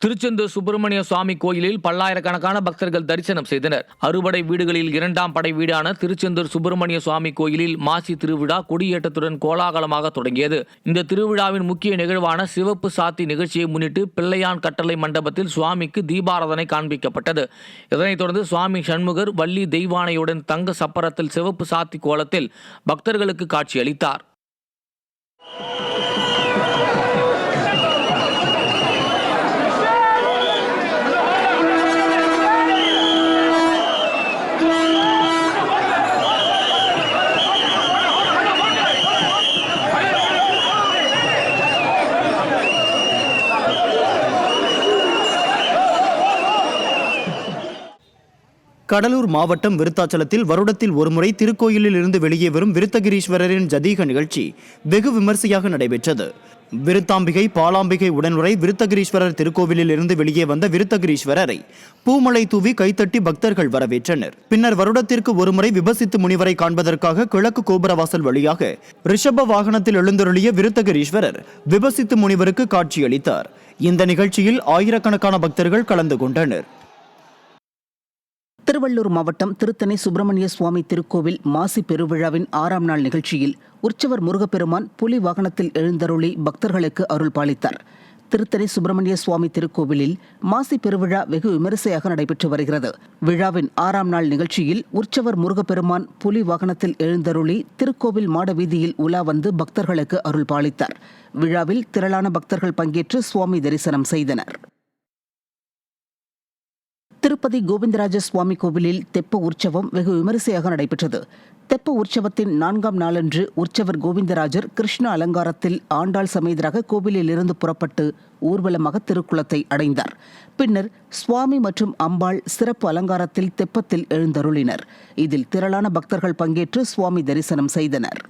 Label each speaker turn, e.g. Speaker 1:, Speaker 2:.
Speaker 1: திருச்செந்தூர் சுப்பிரமணிய சுவாமி கோயிலில் பல்லாயிரக்கணக்கான பக்தர்கள் தரிசனம் செய்தனர். அறுபடை வீடுகளில் இரண்டாம் படை வீடான திருச்செந்தூர் சுப்பிரமணிய சுவாமி கோயிலில் மாசி திருவிழா கொடியேற்றத்துடன் கோலாகலமாக தொடங்கியது. இந்த திருவிழாவின் முக்கிய நிகழ்வான சிவப்பு சாத்தி நிகழ்ச்சியை முன்னிட்டு பிள்ளையான் கட்டளை மண்டபத்தில் சுவாமிக்கு தீபாராதனை காண்பிக்கப்பட்டது. இதனைத் தொடர்ந்து சுவாமி சண்முகர் வள்ளி தெய்வானையுடன் தங்க சப்பரத்தில் சிவப்பு சாத்தி கோலத்தில் பக்தர்களுக்கு காட்சியளித்தார்.
Speaker 2: கடலூர் மாவட்டம் விருத்தாச்சலத்தில் வருடத்தில் ஒருமுறை திருக்கோயிலில் இருந்து வெளியே வரும் விருத்தகிரீஸ்வரரின் ஜதீக நிகழ்ச்சி வெகு விமர்சையாக நடைபெற்றது. விருத்தாம்பிகை பாலாம்பிகை உடனுரை விருத்தகிரீஸ்வரர் திருக்கோவிலில் இருந்து வெளியே வந்த விருத்தகிரீஸ்வரரை பூமலை தூவி கைத்தட்டி பக்தர்கள் வரவேற்றனர். பின்னர் வருடத்திற்கு ஒருமுறை விபசித்து முனிவரை காண்பதற்காக கிழக்கு கோபுரவாசல் வழியாக ரிஷப வாகனத்தில் எழுந்தருளிய விருத்தகிரீஸ்வரர் விபசித்து முனிவருக்கு காட்சியளித்தார். இந்த நிகழ்ச்சியில் ஆயிரக்கணக்கான பக்தர்கள் கலந்து கொண்டனர்.
Speaker 3: திருவள்ளூர் மாவட்டம் திருத்தணி சுப்பிரமணிய சுவாமி திருக்கோவில் மாசி பெருவிழாவின் 6ஆம் நாள் நிகழ்ச்சியில் உற்சவர் முருகப்பெருமான் புலி வாகனத்தில் எழுந்தருளி பக்தர்களுக்கு அருள் பாலித்தார். திருத்தணி சுப்பிரமணிய சுவாமி திருக்கோவிலில் மாசி பெருவிழா வெகு விமரிசையாக நடைபெற்று வருகிறது. விழாவின் 6ஆம் நாள் நிகழ்ச்சியில் உற்சவர் முருகப்பெருமான் புலி வாகனத்தில் எழுந்தருளி திருக்கோவில் மாட வீதியில் உலா வந்து பக்தர்களுக்கு அருள் பாலித்தார். விழாவில் திரளான பக்தர்கள் பங்கேற்று சுவாமி தரிசனம் செய்தனர். திருப்பதி கோவிந்தராஜ சுவாமி கோவிலில் தெப்ப உற்சவம் வெகு விமரிசையாக நடைபெற்றது. தெப்ப உற்சவத்தின் 4ஆம் நாளன்று உற்சவர் கோவிந்தராஜர் கிருஷ்ண அலங்காரத்தில் ஆண்டாள் சமேதராக கோவிலில் இருந்து புறப்பட்டு ஊர்வலமாக திருக்குளத்தை அடைந்தார். பின்னர் சுவாமி மற்றும் அம்பாள் சிறப்பு அலங்காரத்தில் தெப்பத்தில் எழுந்தருளினர். இதில் திரளான பக்தர்கள் பங்கேற்று சுவாமி தரிசனம் செய்தனர்.